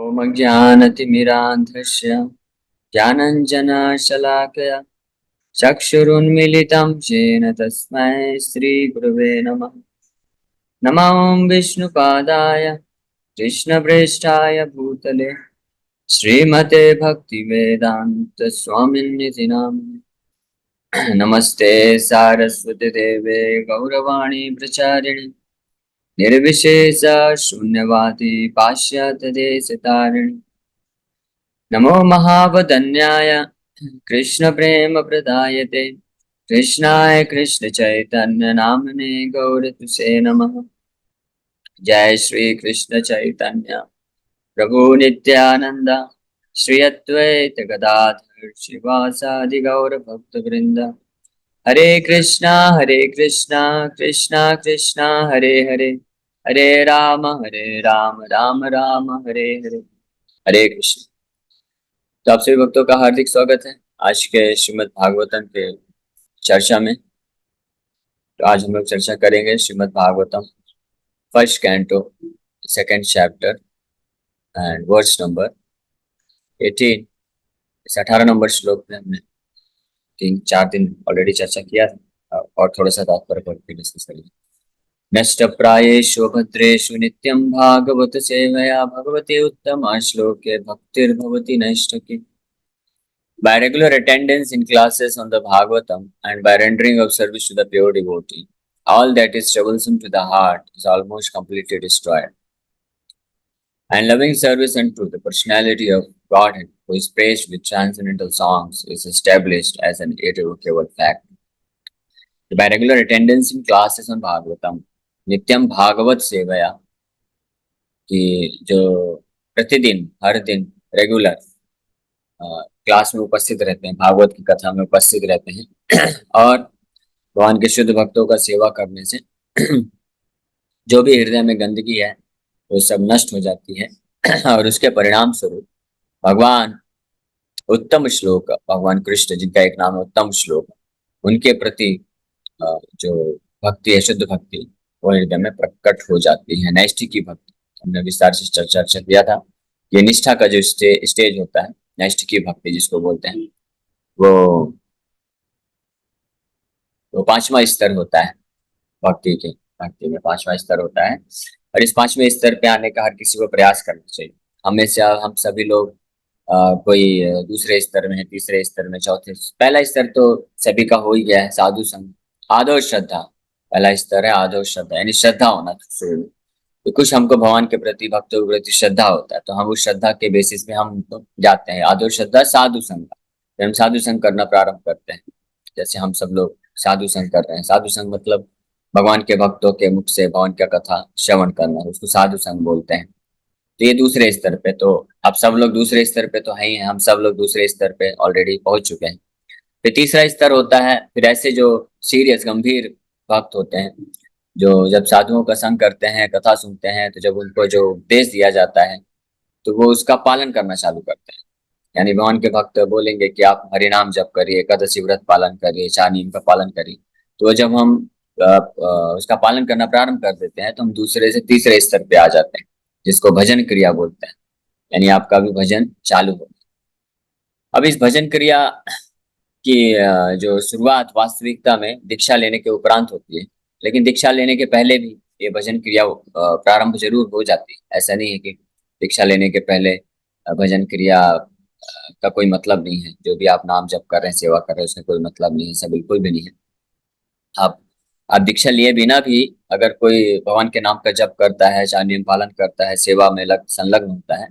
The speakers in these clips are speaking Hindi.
ॐ अज्ञानतिमिरान्धस्य ज्ञानञ्जनशलाकया चक्षुरुन्मीलितं येन तस्मै श्रीगुरवे नमः। नमो विष्णुपादाय कृष्णप्रेष्ठाय भूतले श्रीमते भक्तिवेदान्तस्वामिन्निति नामिने। नमस्ते सारस्वती देवे गौरवाणी प्रचारिणे निर्विशेष शून्यवादी पाश्चात्यदेशतारिणे। नमो महावदन्याय कृष्ण प्रेम प्रदायते कृष्णाय कृष्ण चैतन्य नामने गौरतुसे नमः। जय श्री कृष्ण चैतन्य प्रभु नित्यानंद श्री अद्वैत गदाधर शिवासादि गौर भक्त वृंद। हरे कृष्णा कृष्णा कृष्णा हरे हरे, हरे राम राम राम हरे हरे। हरे कृष्ण। तो आप सभी भक्तों का हार्दिक स्वागत है आज के श्रीमद् भागवतम के चर्चा में। तो आज हम लोग चर्चा करेंगे Shrimad Bhagavatam first canto second chapter and verse number 18। इस 18 नंबर श्लोक में हमने 3-4 दिन ऑलरेडी चर्चा किया था और थोड़ा सा तात्पर्य पढ़ के डिस्कस करेंगे। नष्ट प्रायेषु भद्रेषु नित्यं भागवत सेवया भगवते उत्तम श्लोके भक्तिर्भवति नैष्ठिकी। By regular attendance in classes on the Bhagavatam and by rendering of service to the pure devotee, all that is troublesome to the heart is almost completely destroyed. And loving service unto the personality of Godhead, who is praised with transcendental songs, is established as an irrevocable fact. By regular attendance in classes on Bhagavatam, नित्यम भागवत सेवया, कि जो प्रतिदिन हर दिन रेगुलर क्लास में उपस्थित रहते हैं, भागवत की कथा में उपस्थित रहते हैं और भगवान के शुद्ध भक्तों का सेवा करने से जो भी हृदय में गंदगी है वो सब नष्ट हो जाती है और उसके परिणाम स्वरूप भगवान उत्तम श्लोक, भगवान कृष्ण जिनका एक नाम है उत्तम श्लोक, उनके प्रति जो भक्ति है, शुद्ध भक्ति, वो हृदय में प्रकट हो जाती है। नैष्ठिकी भक्ति हमने विस्तार से चर्चा किया था। ये निष्ठा का जो स्टेज होता है, नैष्ठिकी भक्ति जिसको बोलते हैं, वो 5वां स्तर होता है। भक्ति में 5वां स्तर होता है और इस 5वें स्तर पे आने का हर किसी को प्रयास करना चाहिए। हमेशा हम सभी लोग कोई दूसरे स्तर में है, तीसरे स्तर में, चौथे। पहला स्तर तो सभी का हो ही गया है, साधु संग, आदर श्रद्धा। पहला स्तर है आदर श्रद्धा, यानी श्रद्धा होना शुरू। तो कुछ हमको भगवान के प्रति, भक्तों के प्रति श्रद्धा होता है, तो हम उस श्रद्धा के बेसिस पे हम तो जाते हैं। आदर श्रद्धा साधु संग, तो हम साधु संग करना प्रारंभ करते हैं। जैसे हम सब लोग साधु संग कर रहे हैं। साधु संग मतलब भगवान के भक्तों के मुख से भगवान का कथा श्रवण करना, उसको साधु संग बोलते हैं। तो ये दूसरे स्तर पे, तो अब सब लोग दूसरे स्तर पे तो है ही हैं, हम सब लोग दूसरे स्तर पे ऑलरेडी पहुंच चुके हैं। फिर तीसरा स्तर होता है, फिर ऐसे जो सीरियस गंभीर भक्त होते हैं, जो जब साधुओं का संग करते हैं, कथा सुनते हैं, तो जब उनको जो उपदेश दिया जाता है तो वो उसका पालन करना चालू करते हैं। यानी भगवान के भक्त बोलेंगे कि आप हरिनाम जप करिए, एकादशी व्रत पालन करिए, चार नियम का पालन करिए। तो जब हम उसका पालन करना प्रारंभ कर देते हैं तो हम दूसरे से तीसरे स्तर पे आ जाते हैं, जिसको भजन क्रिया बोलते हैं। यानी आपका भी भजन चालू हो। अब इस भजन क्रिया की जो शुरुआत वास्तविकता में दीक्षा लेने के उपरांत होती है, लेकिन दीक्षा लेने के पहले भी ये भजन क्रिया प्रारंभ जरूर हो जाती है। ऐसा नहीं है कि दीक्षा लेने के पहले भजन क्रिया का कोई मतलब नहीं है। जो भी आप नाम जप कर रहे हैं, सेवा कर रहे हैं, उसका कोई मतलब नहीं है, ऐसा बिल्कुल भी नहीं है। आप दीक्षा लिए बिना भी अगर कोई भगवान के नाम का जप करता है, चार नियम पालन करता है, सेवा में संलग्न होता है,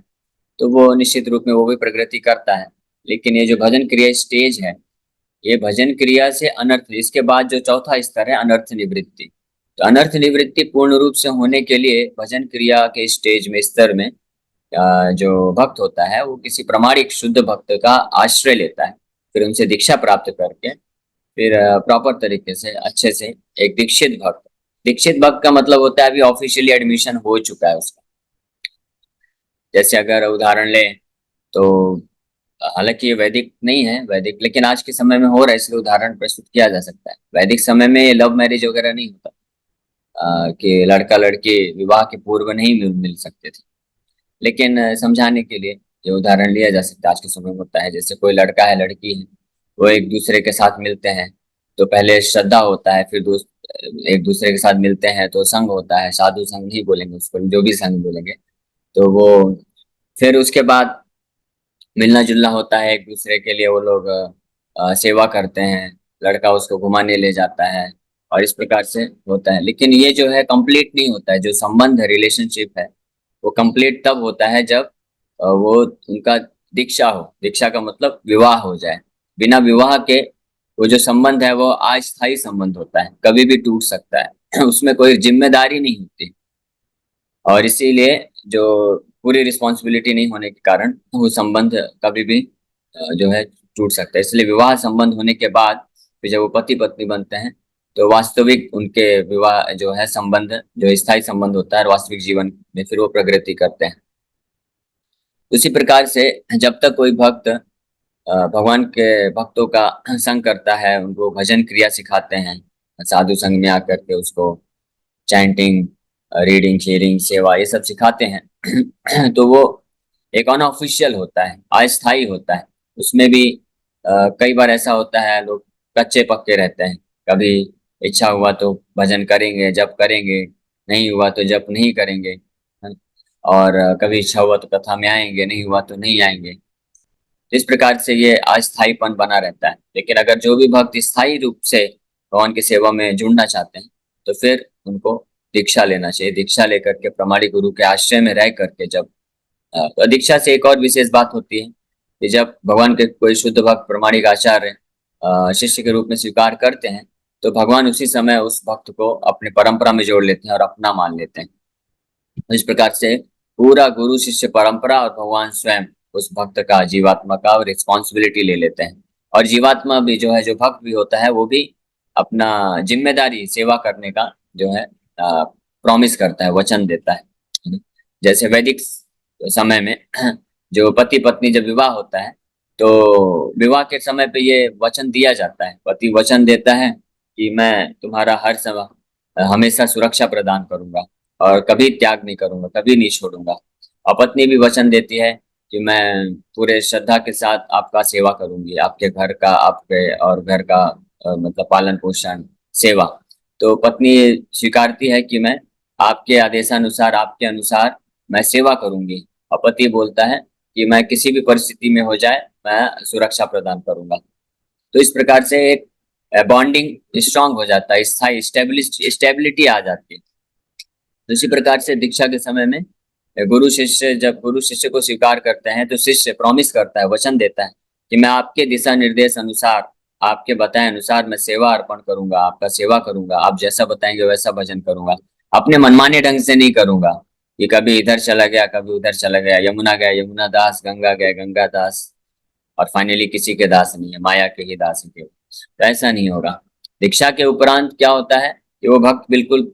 तो वो निश्चित रूप में वो भी प्रगति करता है। लेकिन ये जो भजन क्रिया स्टेज है, ये भजन क्रिया से अनर्थ, इसके बाद जो चौथा स्तर है अनर्थ निवृत्ति। तो अनर्थ निवृत्ति पूर्ण रूप से होने के लिए भजन क्रिया के स्टेज में, स्तर में जो भक्त होता है वो किसी प्रामाणिक शुद्ध भक्त का आश्रय लेता है। फिर उनसे दीक्षा प्राप्त करके फिर प्रॉपर तरीके से अच्छे से एक दीक्षित भक्त का मतलब होता है अभी ऑफिशियली एडमिशन हो चुका है उसका। जैसे अगर उदाहरण लें तो, हालांकि ये वैदिक नहीं है, वैदिक लेकिन आज के समय में हो रहा है, इसलिए उदाहरण प्रस्तुत किया जा सकता है। वैदिक समय में लव मैरिज वगैरह नहीं होता, कि लड़का लड़की विवाह के पूर्व नहीं मिल सकते थे। लेकिन समझाने के लिए ये उदाहरण लिया जा सकता है। आज के समय में होता है, जैसे कोई लड़का है लड़की है, वो एक दूसरे के साथ मिलते हैं तो पहले श्रद्धा होता है, फिर एक दूसरे के साथ मिलते हैं तो संग होता है, साधु संग नहीं बोलेंगे उसको, जो भी संग बोलेंगे। तो वो फिर उसके बाद मिलना जुलना होता है एक दूसरे के लिए, वो लोग सेवा करते हैं, लड़का उसको घुमाने ले जाता है और इस प्रकार से होता है। लेकिन ये जो है कंप्लीट नहीं होता है, जो संबंध है, रिलेशनशिप है, वो कंप्लीट तब होता है जब वो उनका दीक्षा हो। दीक्षा का मतलब विवाह हो जाए। बिना विवाह के वो जो संबंध है वो अस्थायी संबंध होता है, कभी भी टूट सकता है उसमें कोई जिम्मेदारी नहीं होती, और इसीलिए जो पूरी रिस्पॉन्सिबिलिटी नहीं होने के कारण वो संबंध कभी भी जो है टूट सकता है। इसलिए विवाह संबंध होने के बाद फिर जब वो पति पत्नी बनते हैं तो वास्तविक उनके विवाह जो है संबंध, जो स्थायी संबंध होता है वास्तविक जीवन में, फिर वो प्रगति करते हैं। उसी प्रकार से जब तक कोई भक्त भगवान के भक्तों का संग करता है, उनको भजन क्रिया सिखाते हैं, साधु संग में आकर के उसको चैंटिंग, रीडिंग, शेयरिंग, सेवा, ये सब सिखाते हैं तो वो एक अनऑफिशियल होता है, अस्थाई होता है। उसमें भी कई बार ऐसा होता है, लोग कच्चे पक्के रहते हैं। कभी इच्छा हुआ तो भजन करेंगे, जप करेंगे, नहीं हुआ तो जप नहीं करेंगे, और कभी इच्छा हुआ तो कथा में आएंगे, नहीं हुआ तो नहीं आएंगे। इस प्रकार से ये अस्थायीपन बना रहता है। लेकिन अगर जो भी भक्त स्थायी रूप से भगवान की सेवा में जुड़ना चाहते हैं तो फिर उनको दीक्षा लेना चाहिए। दीक्षा लेकर के प्रमाणिक गुरु के आश्रय में रह करके, जब तो दीक्षा से एक और विशेष बात होती है कि जब भगवान के कोई शुद्ध भक्त प्रमाणिक आचार्य शिष्य के रूप में स्वीकार करते हैं तो भगवान उसी समय उस भक्त को अपनी परंपरा में जोड़ लेते हैं और अपना मान लेते हैं। तो इस प्रकार से पूरा गुरु शिष्य परंपरा और भगवान स्वयं उस भक्त का, जीवात्मा का रिस्पॉन्सिबिलिटी ले लेते हैं। और जीवात्मा भी जो है, जो भक्त भी होता है, वो भी अपना जिम्मेदारी सेवा करने का जो है प्रॉमिस करता है, वचन देता है। जैसे वैदिक समय में जो पति पत्नी जब विवाह होता है तो विवाह के समय पे ये वचन दिया जाता है। पति वचन देता है कि मैं तुम्हारा हर समय हमेशा सुरक्षा प्रदान करूंगा और कभी त्याग नहीं करूंगा, कभी नहीं छोड़ूंगा। और पत्नी भी वचन देती है कि मैं पूरे श्रद्धा के साथ आपका सेवा करूंगी, आपके घर का, आपके और घर का मतलब पालन पोषण, सेवा। तो पत्नी स्वीकारती है कि मैं आपके आदेशानुसार, आपके अनुसार मैं सेवा करूंगी। और पति बोलता है कि मैं किसी भी परिस्थिति में हो जाए मैं सुरक्षा प्रदान करूंगा। तो इस प्रकार से एक बॉन्डिंग स्ट्रांग हो जाता है, स्थायी स्टेबिलिटी आ जाती है। तो इसी प्रकार से दीक्षा के समय में गुरु शिष्य, जब गुरु शिष्य को स्वीकार करते हैं तो शिष्य प्रॉमिस करता है, वचन देता है कि मैं आपके दिशा निर्देश अनुसार, आपके बताए अनुसार मैं सेवा अर्पण करूंगा, आपका सेवा करूंगा, आप जैसा बताएंगे वैसा भजन करूंगा। अपने मनमाने ढंग से नहीं करूंगा कि कभी इधर चला गया, कभी उधर चला गया, यमुना गया यमुना दास, गंगा गया गंगा दास, और फाइनली किसी के दास नहीं है, माया के ही दास हैं केवल। तो ऐसा नहीं होगा। दीक्षा के उपरांत क्या होता है कि वो भक्त बिल्कुल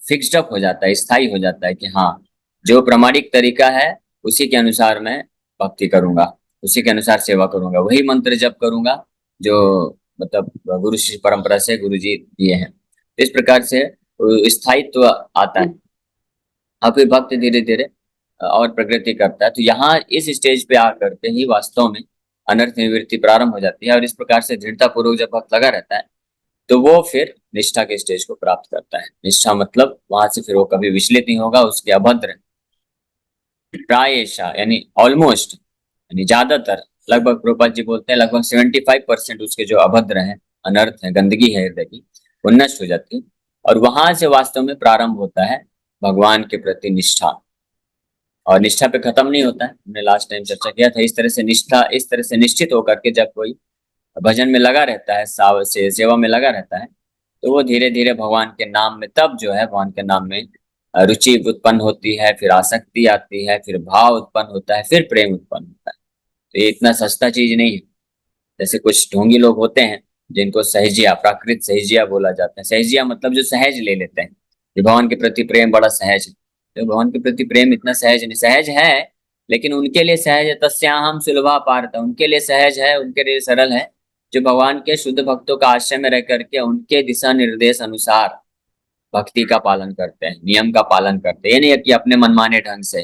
फिक्स्ड अप हो जाता है, स्थायी हो जाता है कि हाँ, जो प्रामाणिक तरीका है उसी के अनुसार मैं भक्ति करूंगा, उसी के अनुसार सेवा करूंगा, वही मंत्र जप करूंगा जो मतलब गुरु शिष्य परंपरा से गुरु जी दिए हैं। इस प्रकार से स्थायित्व आता है। अब फिर भक्त धीरे धीरे और प्रगति करता है। तो यहाँ इस स्टेज पे आकर के ही वास्तव में अनर्थ निवृत्ति प्रारंभ हो जाती है। और इस प्रकार से दृढ़ता पूर्वक जब भक्त लगा रहता है तो वो फिर निष्ठा के स्टेज को प्राप्त करता है। निष्ठा मतलब वहां से फिर वो कभी विचलित नहीं होगा, उसके अभद्र प्रायशः यानी ऑलमोस्ट, यानी ज्यादातर, लगभग प्रभुपाद जी बोलते हैं लगभग 75% उसके जो अभद्र है, अनर्थ है, गंदगी है हृदय की, वो नष्ट हो जाती है। और वहां से वास्तव में प्रारंभ होता है भगवान के प्रति निष्ठा। और निष्ठा पे खत्म नहीं होता है, हमने लास्ट टाइम चर्चा किया था। इस तरह से निष्ठा, इस तरह से निश्चित होकर के जब कोई भजन में लगा रहता है, सेवा में लगा रहता है, तो वो धीरे धीरे भगवान के नाम में, तब जो है भगवान के नाम में रुचि उत्पन्न होती है, फिर आसक्ति आती है, फिर भाव उत्पन्न होता है, फिर प्रेम उत्पन्न होता है। तो ये इतना सस्ता चीज नहीं है। जैसे कुछ ढोंगी लोग होते हैं जिनको सहजिया, प्राकृत सहजिया बोला जाता है। सहजिया मतलब जो सहज ले लेते हैं कि भगवान के प्रति प्रेम बड़ा सहज है। तो भगवान के प्रति प्रेम इतना सहज नहीं, सहज है लेकिन उनके लिए सहज है तस्याहम सुलभा पार्थ, उनके लिए सहज है, उनके लिए सरल है जो भगवान के शुद्ध भक्तों का आश्रय में रह करके उनके दिशा निर्देश अनुसार भक्ति का पालन करते हैं, नियम का पालन करते हैं। ये नहीं है कि अपने मनमाने ढंग से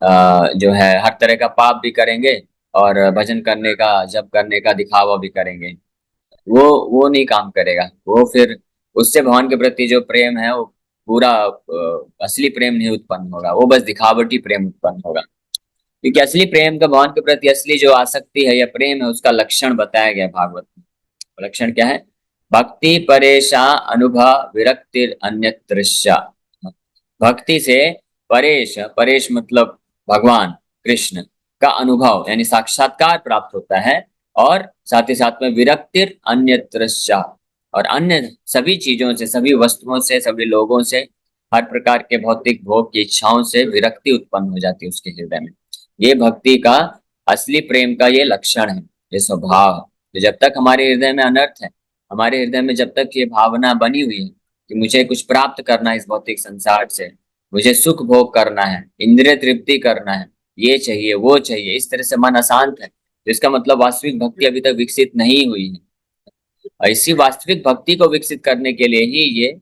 जो है हर तरह का पाप भी करेंगे और भजन करने का, जप करने का दिखावा भी करेंगे, वो नहीं काम करेगा। वो फिर उससे भगवान के प्रति जो प्रेम है वो पूरा असली प्रेम नहीं उत्पन्न होगा, वो बस दिखावटी प्रेम उत्पन्न होगा। क्योंकि असली प्रेम का, भगवान के प्रति असली जो आसक्ति है या प्रेम है, उसका लक्षण बताया गया है भागवत में। वो लक्षण क्या है? भक्ति परेशा अनुभव विरक्तिर अन्यत्रस्या। भक्ति से परेश, परेश मतलब भगवान कृष्ण का अनुभव यानी साक्षात्कार प्राप्त होता है, और साथ ही साथ में विरक्तिर अन्यत्रस्या, और अन्य सभी चीजों से, सभी वस्तुओं से, सभी लोगों से, हर प्रकार के भौतिक भोग की इच्छाओं से विरक्ति उत्पन्न हो जाती है उसके हृदय में। ये भक्ति का असली प्रेम का ये लक्षण है, ये स्वभाव है। तो जब तक हमारे हृदय में अनर्थ है, हमारे हृदय में जब तक ये भावना बनी हुई है कि मुझे कुछ प्राप्त करना है इस भौतिक संसार से, मुझे सुख भोग करना है, इंद्रिय तृप्ति करना है, ये चाहिए वो चाहिए, इस तरह से मन अशांत है, तो इसका मतलब वास्तविक भक्ति अभी तक विकसित नहीं हुई है। और इसी वास्तविक भक्ति को विकसित करने के लिए ही ये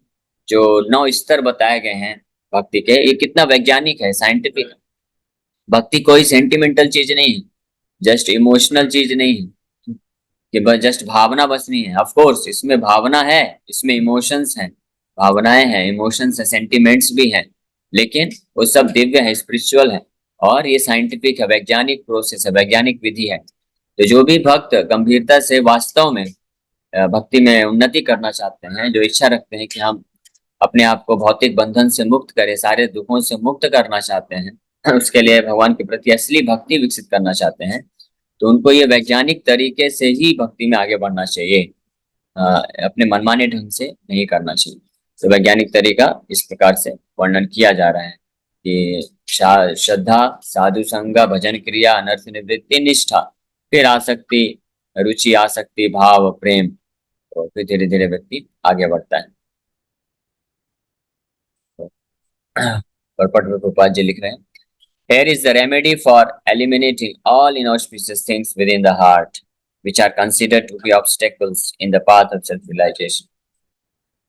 जो 9 स्तर बताए गए हैं भक्ति के, ये कितना वैज्ञानिक है, साइंटिफिक है। भक्ति कोई सेंटिमेंटल चीज नहीं है, जस्ट इमोशनल चीज नहीं है कि बस जस्ट भावना बस नहीं है। ऑफ कोर्स इसमें भावना है, इसमें इमोशंस हैं, भावनाएं हैं, इमोशंस है, सेंटिमेंट्स भी हैं, लेकिन वो सब दिव्य है, स्पिरिचुअल है, और ये साइंटिफिक है, वैज्ञानिक प्रोसेस है, वैज्ञानिक विधि है। तो जो भी भक्त गंभीरता से वास्तव में भक्ति में उन्नति करना चाहते हैं, जो इच्छा रखते हैं कि हम अपने आप को भौतिक बंधन से मुक्त करें, सारे दुखों से मुक्त करना चाहते हैं, उसके लिए भगवान के प्रति असली भक्ति विकसित करना चाहते हैं, तो उनको ये वैज्ञानिक तरीके से ही भक्ति में आगे बढ़ना चाहिए, अपने मनमाने ढंग से नहीं करना चाहिए। तो वैज्ञानिक तरीका इस प्रकार से वर्णन किया जा रहा है कि श्रद्धा, साधु संग, भजन क्रिया, अनर्थ निवृत्ति, निष्ठा, फिर आसक्ति, रुचि, आसक्ति, भाव, प्रेम, और फिर धीरे धीरे व्यक्ति आगे बढ़ता है। परपट में गोपाल जी लिख रहे हैं, here is the remedy for eliminating all inauspicious things within the heart, which are considered to be obstacles in the path of self-realization.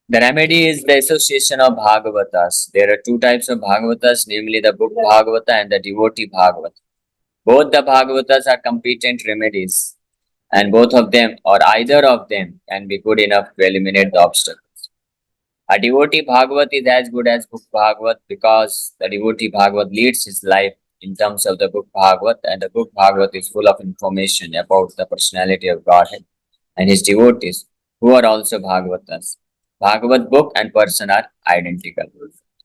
The remedy is the association of Bhagavatas. There are 2 types of Bhagavatas, namely the book Bhagavata and the devotee Bhagavata. Both the Bhagavatas are competent remedies, and both of them or either of them can be good enough to eliminate the obstacles. A devotee Bhagavat is as good as book Bhagavat because the devotee Bhagavat leads his life in terms of the book Bhagavat, and the book Bhagavat is full of information about the personality of Godhead and his devotees who are also Bhagavatas. Bhagavat book and person are identical.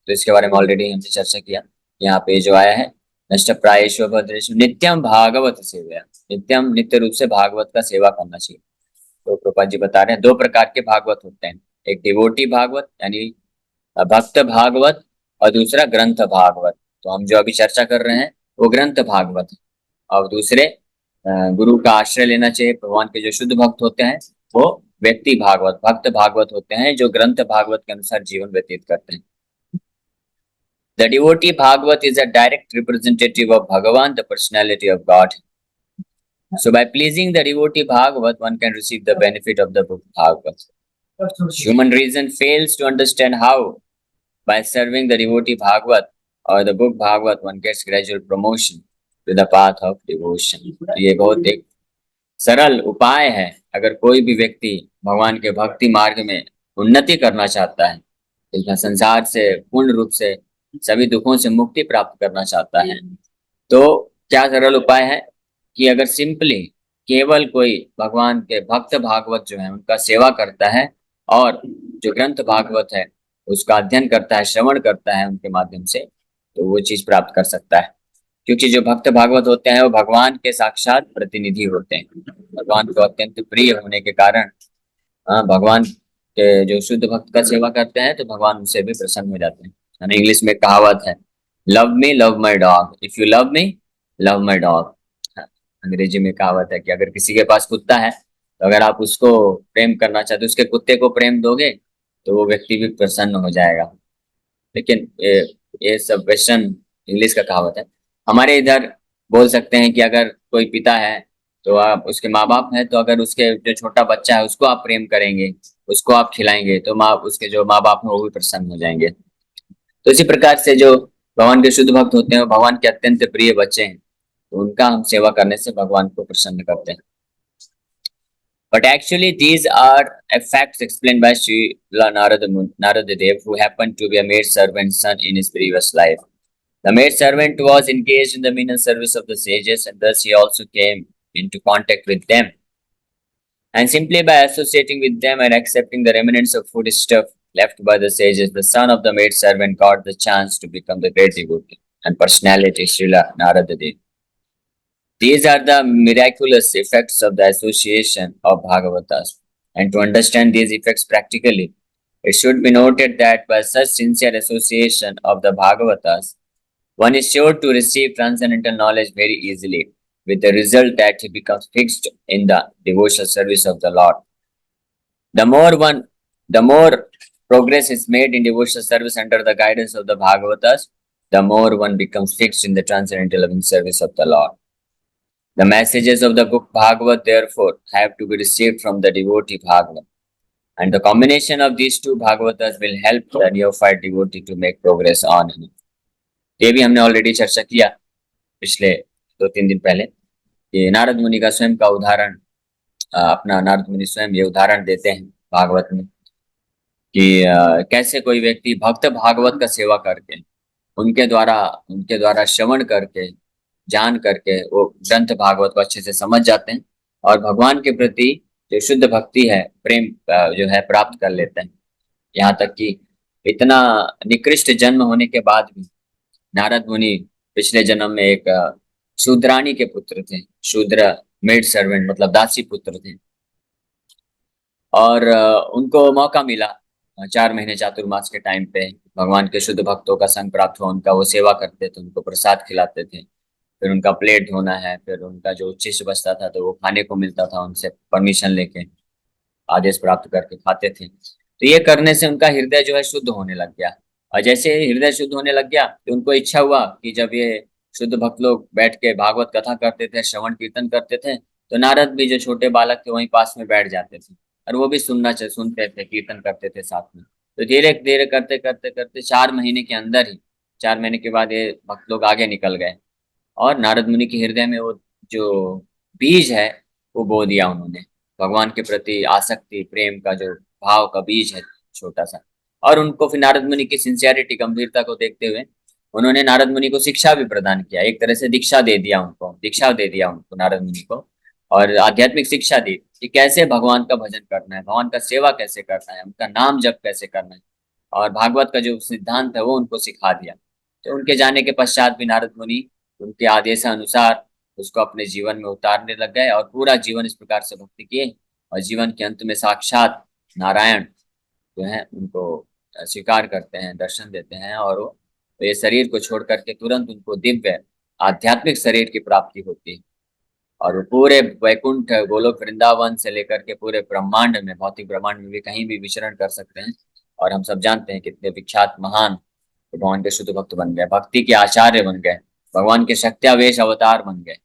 तो इसके बारे में ऑलरेडी हमने चर्चा किया। यहाँ पे जो आया है, नष्ट प्रायेषु भद्रेषु नित्यम भागवत सेवया, नित्यम नित्य रूप से भागवत का सेवा करना चाहिए। तो प्रभुपाद जी बता रहे हैं 2 प्रकार के भागवत होते हैं, एक डिवोटी भागवत यानी भक्त भागवत, और दूसरा ग्रंथ भागवत। तो हम जो अभी चर्चा कर रहे हैं वो ग्रंथ भागवत है, और दूसरे गुरु का आश्रय लेना चाहिए। भगवान के जो शुद्ध भक्त होते हैं वो व्यक्ति भागवत, भक्त भागवत होते हैं, जो ग्रंथ भागवत के अनुसार जीवन व्यतीत करते हैं। The devotee Bhagavat is a direct representative of Bhagavan, the personality of God. So by pleasing the devotee Bhagavat, one can receive the benefit of the book Bhagavat. Human reason fails to understand how, by serving the devotee Bhagavat or the book Bhagavat, one gets gradual promotion to the path of devotion. ये बहुत एक सरल उपाय है। अगर कोई भी व्यक्ति भगवान के भक्ति मार्ग में उन्नति करना चाहता है, इसमें संसार से पूर्ण रूप से सभी दुखों से मुक्ति प्राप्त करना चाहता है, तो क्या सरल उपाय है कि अगर सिंपली केवल कोई भगवान के भक्त भागवत जो है उनका सेवा करता है, और जो ग्रंथ भागवत है उसका अध्ययन करता है, श्रवण करता है उनके माध्यम से, तो वो चीज प्राप्त कर सकता है। क्योंकि जो भक्त भागवत होते हैं वो भगवान के साक्षात प्रतिनिधि होते हैं, भगवान को अत्यंत प्रिय होने के कारण भगवान के जो शुद्ध भक्त का सेवा करते हैं तो भगवान उनसे भी प्रसन्न हो जाते हैं। इंग्लिश में कहावत है, love me love my dog, if you love me love my dog. अंग्रेजी में कहावत है कि अगर किसी के पास कुत्ता है तो अगर आप उसको प्रेम करना चाहते, उसके कुत्ते को प्रेम दोगे तो वो व्यक्ति भी प्रसन्न हो जाएगा। लेकिन ये सब वेस्टर्न इंग्लिश का कहावत है। हमारे इधर बोल सकते हैं कि अगर कोई पिता है तो आप उसके माँ बाप हैं, तो अगर उसके जो छोटा बच्चा है उसको आप प्रेम करेंगे, उसको आप खिलाएंगे, तो उसके जो माँ बाप हैं वो भी प्रसन्न हो जाएंगे। तो इसी प्रकार से जो भगवान के शुद्ध भक्त होते हैं, भगवान के अत्यंत प्रिय बच्चे हैं, तो उनका हम सेवा करने से भगवान को प्रसन्न करते हैं। But actually, these are facts explained by Sri Narada Dev, who happened to be a maid servant's son in his previous life. The maid servant was engaged in the menial service of the sages, and thus he also came into contact with them. And simply by associating with them and accepting the remnants of food stuff left by the sages, the son of the maid servant got the chance to become the great devotee and personality Srila Narada Dev. These are the miraculous effects of the association of Bhagavatas. And to understand these effects practically, it should be noted that by such sincere association of the Bhagavatas, one is sure to receive transcendental knowledge very easily, with the result that he becomes fixed in the devotional service of the Lord. The more progress is made in devotional service under the guidance of the Bhagavatas, the more one becomes fixed in the transcendental loving service of the Lord. The messages of the book Bhagavad, therefore, have to be received from the devotee Bhagavad. And the combination of these two Bhagavatas will help the neophyte devotee to make progress on him. ये भी हमने ऑलरेडी चर्चा किया पिछले 2-3 दिन पहले कि नारद मुनि का स्वयं का उदाहरण, अपना नारद मुनि स्वयं ये उदाहरण देते हैं भागवत में कि कैसे कोई व्यक्ति भक्त भागवत का सेवा करके उनके द्वारा श्रवण करके जान करके वो ग्रंथ भागवत को अच्छे से समझ जाते हैं और भगवान के प्रति जो शुद्ध भक्ति है, प्रेम जो है प्राप्त कर लेते हैं। यहाँ तक कि इतना निकृष्ट जन्म होने के बाद भी नारद मुनि पिछले जन्म में एक शूद्राणी के पुत्र थे, शूद्र मेड सर्वेंट मतलब दासी पुत्र थे, और उनको मौका मिला 4 महीने चातुर्मास के टाइम पे भगवान के शुद्ध भक्तों का संग प्राप्त हुआ, उनका वो सेवा करते थे, उनको प्रसाद खिलाते थे, फिर उनका प्लेट धोना है, फिर उनका जो उच्छिष्ट बचता था तो वो खाने को मिलता था, उनसे परमिशन लेके आदेश प्राप्त करके खाते थे। तो ये करने से उनका हृदय जो है शुद्ध होने लग गया, और जैसे हृदय शुद्ध होने लग गया तो उनको इच्छा हुआ कि जब ये शुद्ध भक्त लोग बैठ के भागवत कथा करते थे, श्रवण कीर्तन करते थे, तो नारद भी जो छोटे बालक थे वहीं पास में बैठ जाते थे और वो भी सुनते थे, कीर्तन करते थे साथ में। तो धीरे धीरे करते करते करते 4 महीने के अंदर ही, 4 महीने के बाद ये भक्त लोग आगे निकल गए और नारद मुनि के हृदय में वो जो बीज है वो बो दिया उन्होंने, भगवान के प्रति आसक्ति प्रेम का जो भाव का बीज है छोटा सा। और उनको फिर नारद मुनि की सिंसियरिटी गंभीरता को देखते हुए उन्होंने नारद मुनि को शिक्षा भी प्रदान किया, एक तरह से दीक्षा दे दिया उनको नारद मुनि को, और आध्यात्मिक शिक्षा दी कि कैसे भगवान का भजन करना है, भगवान का सेवा कैसे करना है, उनका नाम जप कैसे करना है, और भागवत का जो सिद्धांत है वो उनको सिखा दिया। तो उनके जाने के पश्चात भी नारद मुनि उनके आदेशानुसार उसको अपने जीवन में उतारने लग गए और पूरा जीवन इस प्रकार से भक्ति किए, और जीवन के अंत में साक्षात नारायण जो है उनको स्वीकार करते हैं, दर्शन देते हैं, और वो ये शरीर को छोड़ करके तुरंत उनको दिव्य आध्यात्मिक शरीर की प्राप्ति होती है, और वो पूरे वैकुंठ गोलोक वृंदावन से लेकर के पूरे ब्रह्मांड में, भौतिक ब्रह्मांड में भी कहीं भी विचरण कर सकते हैं। और हम सब जानते हैं कितने विख्यात महान भगवान के शुद्ध भक्त बन गए, भक्ति के आचार्य बन गए, भगवान के शक्त्यावेश अवतार बन गए,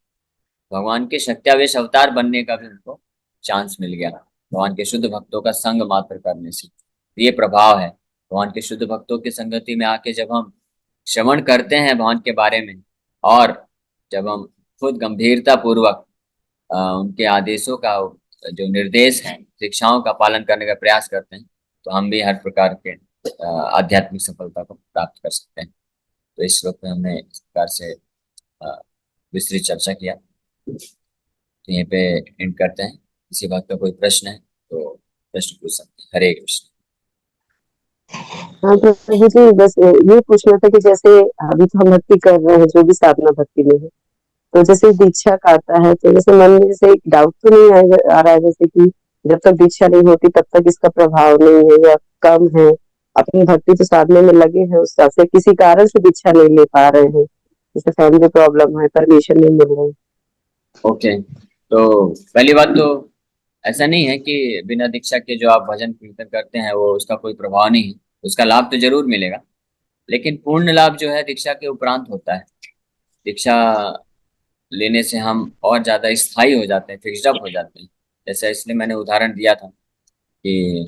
भगवान के शक्त्यावेश अवतार बनने का भी उनको चांस मिल गया भगवान के शुद्ध भक्तों का संग मात्र करने से। ये प्रभाव है भगवान के शुद्ध भक्तों की संगति में आके जब हम श्रवण करते हैं भगवान के बारे में, और जब हम खुद गंभीरता पूर्वक उनके आदेशों का जो निर्देश है, शिक्षाओं का पालन करने का प्रयास करते हैं, तो हम भी हर प्रकार के आध्यात्मिक सफलता को प्राप्त कर सकते हैं। तो इस श्लोक में हमने इस प्रकार से विस्तृत चर्चा किया, तो यहीं पे एंड करते हैं। किसी बात का कोई प्रश्न है तो प्रश्न पूछ सकते हैं। हरे कृष्ण। हाँ प्रभु जी, बस ये पूछना था कि जैसे अभी तो हम भक्ति कर रहे हैं, जो भी साधना भक्ति में है, तो जैसे दीक्षा का आता है तो जैसे मन में जैसे एक डाउट तो नहीं आ रहा है जैसे कि जब तक दीक्षा नहीं होती तब तक इसका प्रभाव नहीं है या कम है, अपनी भक्ति तो साधने में लगे हैं, उस हिसाब से किसी कारण से दीक्षा नहीं ले पा रहे हैं, जैसे फैमिली प्रॉब्लम है, परमिशन नहीं मिल रही। ओके, तो पहली बात तो ऐसा नहीं है कि बिना दीक्षा के जो आप भजन कीर्तन करते हैं वो उसका कोई प्रभाव नहीं है, उसका लाभ तो जरूर मिलेगा, लेकिन पूर्ण लाभ जो है दीक्षा के उपरांत होता है। दीक्षा लेने से हम और ज्यादा स्थायी हो जाते हैं, फिक्स्ड अप हो जाते हैं। जैसे इसलिए मैंने उदाहरण दिया था कि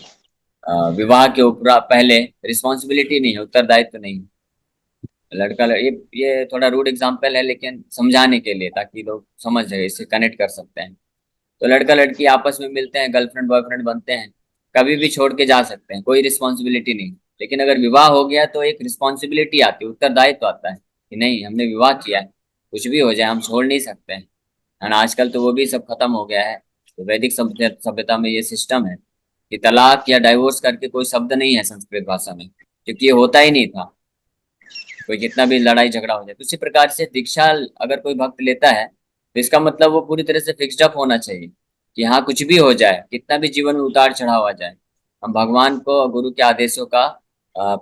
विवाह के ऊपर पहले रिस्पॉन्सिबिलिटी नहीं है, उत्तरदायित्व नहीं है, ये थोड़ा रूड एग्जाम्पल है लेकिन समझाने के लिए, ताकि लोग समझ जाए, इससे कनेक्ट कर सकते हैं। तो लड़का लड़की आपस में मिलते हैं, गर्लफ्रेंड बॉयफ्रेंड बनते हैं, कभी भी छोड़ के जा सकते हैं, कोई रिस्पॉन्सिबिलिटी नहीं। लेकिन अगर विवाह हो गया तो एक रिस्पॉन्सिबिलिटी आती है, उत्तरदायित्व आता है कि नहीं, हमने विवाह किया है, कुछ भी हो जाए हम छोड़ नहीं सकते हैं। और आजकल तो वो भी सब खत्म हो गया है। तो वैदिक सभ्यता में ये सिस्टम है कि तलाक या डाइवोर्स करके कोई शब्द नहीं है संस्कृत भाषा में, क्योंकि ये होता ही नहीं था। कोई कितना भी लड़ाई झगड़ा हो जाए, तो उसी प्रकार से दीक्षा अगर कोई भक्त लेता है तो इसका मतलब वो पूरी तरह से फिक्स्ड अप होना चाहिए कि हाँ, कुछ भी हो जाए, कितना भी जीवन में उतार चढ़ाव आ जाए, हम भगवान को और गुरु के आदेशों का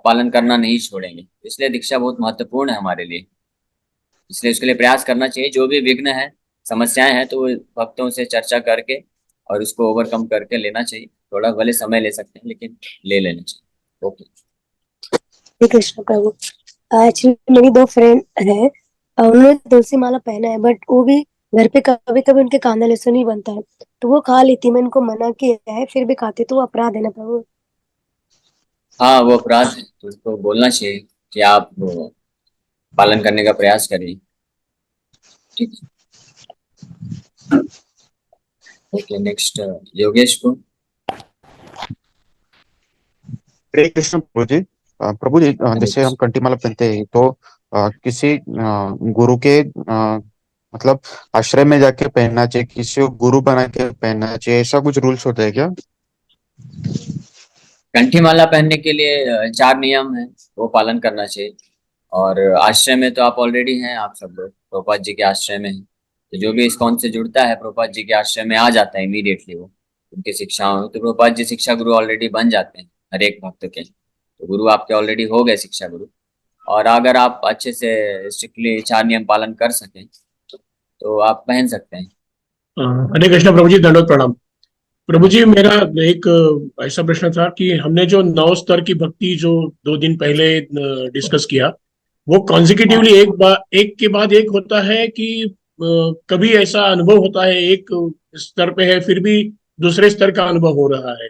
पालन करना नहीं छोड़ेंगे। इसलिए दीक्षा बहुत महत्वपूर्ण है हमारे लिए। इसलिए उसके लिए प्रयास करना चाहिए। जो भी विघ्न है, समस्याएं हैं, तो वो भक्तों से चर्चा करके और उसको ओवरकम करके लेना चाहिए। थोड़ा भले समय ले सकते हैं लेकिन ले लेना चाहिए। ओके। हरे कृष्ण प्रभु। एक्चुअली मेरी दो फ्रेंड है, उन्होंने तुलसी माला पहना है, बट वो भी घर पे कभी कभी उनके कांदा लहसुन ही बनता है, तो वो खा लेती। मैं उनको मना किया है, फिर भी खाते, तो वो अपराध है ना प्रभु? हाँ, वो अपराध है, तो उसको बोलना चाहिए कि आप वो पालन करने का प्रयास करिए। ठीक है। ओके, नेक्स्ट योगेश को। हरे कृष्ण प्रभु जी। प्रभु जी, हरे जैसे हम कृष्ण। कंठीमाला पहनते हैं तो किसी गुरु के मतलब आश्रय में जाके पहनना चाहिए, किसी को गुरु बना के पहनना चाहिए, ऐसा कुछ रूल्स होता है क्या? कंठी माला पहनने के लिए 4 नियम है, वो पालन करना चाहिए। और आश्रय में तो आप ऑलरेडी हैं, आप सब लोग प्रभुपाद जी के आश्रय में हैं। तो जो भी इस्कॉन से जुड़ता है प्रभुपाद जी के आश्रय में आ जाता है इमीडिएटली, वो उनकी शिक्षाओं में। तो प्रभुपाद जी शिक्षा गुरु ऑलरेडी बन जाते हैं हर एक भक्त के। तो गुरु आपके ऑलरेडी हो गए शिक्षा गुरु। और अगर आप अच्छे से स्ट्रिक्टली 4 नियम पालन कर सकें तो आप पहन सकते हैं। हरे कृष्ण प्रभु जी, दंडवत प्रणाम। प्रभु जी, मेरा एक ऐसा प्रश्न था कि हमने जो 9 स्तर की भक्ति जो 2 दिन पहले डिस्कस किया, वो हाँ, कॉन्जिक्यूटिवली एक के बाद एक होता है कि कभी ऐसा अनुभव होता है एक स्तर पे है फिर भी दूसरे स्तर का अनुभव हो रहा है?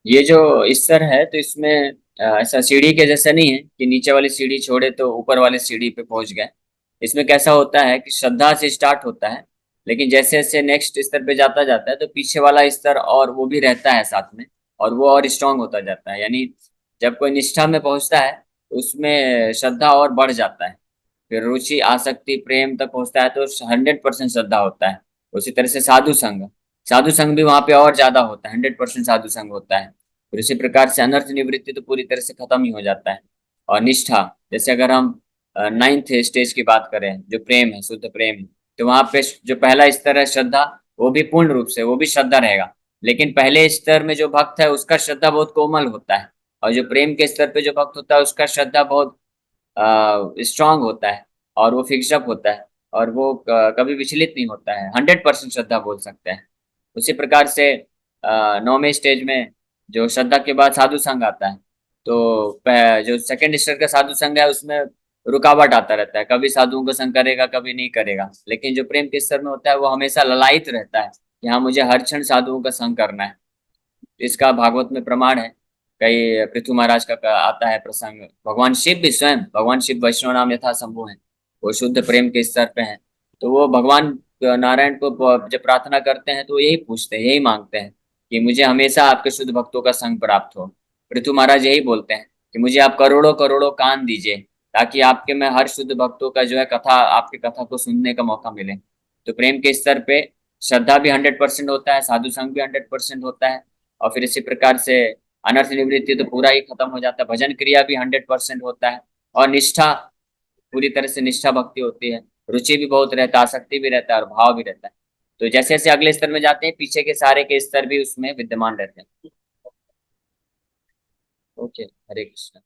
ये जो स्तर है तो इसमें ऐसा सीढ़ी के जैसा नहीं है कि नीचे वाली सीढ़ी छोड़े तो ऊपर वाली सीढ़ी पे पहुंच गए। इसमें कैसा होता है कि श्रद्धा से स्टार्ट होता है, लेकिन जैसे जैसे नेक्स्ट स्तर पे जाता जाता है तो पीछे वाला स्तर और वो भी रहता है साथ में, और वो और स्ट्रांग होता जाता है। यानी जब कोई निष्ठा में पहुंचता है तो उसमें श्रद्धा और बढ़ जाता है। फिर रुचि, आसक्ति, प्रेम तक पहुंचता है तो 100% श्रद्धा होता है। उसी तरह से साधु संघ भी वहां पे और ज्यादा होता है, 100% साधु संघ होता है। फिर उसी प्रकार से अनर्थ निवृत्ति तो पूरी तरह से खत्म ही हो जाता है। और निष्ठा, जैसे अगर हम 9th स्टेज की बात करें, जो प्रेम है, शुद्ध प्रेम है, तो वहां पे जो पहला स्तर है श्रद्धा, वो भी पूर्ण रूप से वो भी श्रद्धा रहेगा। लेकिन पहले स्तर में जो भक्त है उसका श्रद्धा बहुत कोमल होता है, और जो प्रेम के स्तर पे जो भक्त होता है उसका श्रद्धा बहुत स्ट्रांग होता है, और वो फिक्सअप होता है, और वो कभी विचलित नहीं होता है, 100% श्रद्धा बोल सकते हैं। उसी प्रकार से 9वें स्टेज में जो श्रद्धा के बाद साधु संघ आता है, तो जो सेकंड स्टेज का साधु संघ है उसमें रुकावट आता रहता है, कभी साधुओं का संग करेगा कभी नहीं करेगा। लेकिन जो प्रेम के स्तर में होता है वो हमेशा ललायित रहता है कि हाँ, मुझे हर क्षण साधुओं का संग करना है। इसका भागवत में प्रमाण है। कई पृथु महाराज का आता है प्रसंग। भगवान शिव भी स्वयं, भगवान शिव वैष्णव नाम यथा शंभु है, वो शुद्ध प्रेम के स्तर पे हैं। तो वो भगवान नारायण को जब प्रार्थना करते हैं तो यही पूछते हैं, यही मांगते हैं कि मुझे हमेशा आपके शुद्ध भक्तों का संग प्राप्त हो। पृथु महाराज यही बोलते हैं कि मुझे आप करोड़ों करोड़ों कान दीजिए, ताकि आपके मैं हर शुद्ध भक्तों का जो है कथा, आपकी कथा को सुनने का मौका मिले। तो प्रेम के स्तर पे श्रद्धा भी 100% होता है, साधु संग भी 100% होता है। और फिर इसी प्रकार से अनर्थ निवृत्ति तो पूरा ही खत्म हो जाता है, भजन क्रिया भी 100% होता है। और निष्ठा, पूरी तरह से निष्ठा भक्ति होती है। रुचि भी बहुत रहता है, आसक्ति भी रहता है, और भाव भी रहता है। तो जैसे जैसे अगले स्तर में जाते हैं पीछे के सारे के स्तर भी उसमें विद्यमान रहते हैं। ओके, हरे कृष्ण।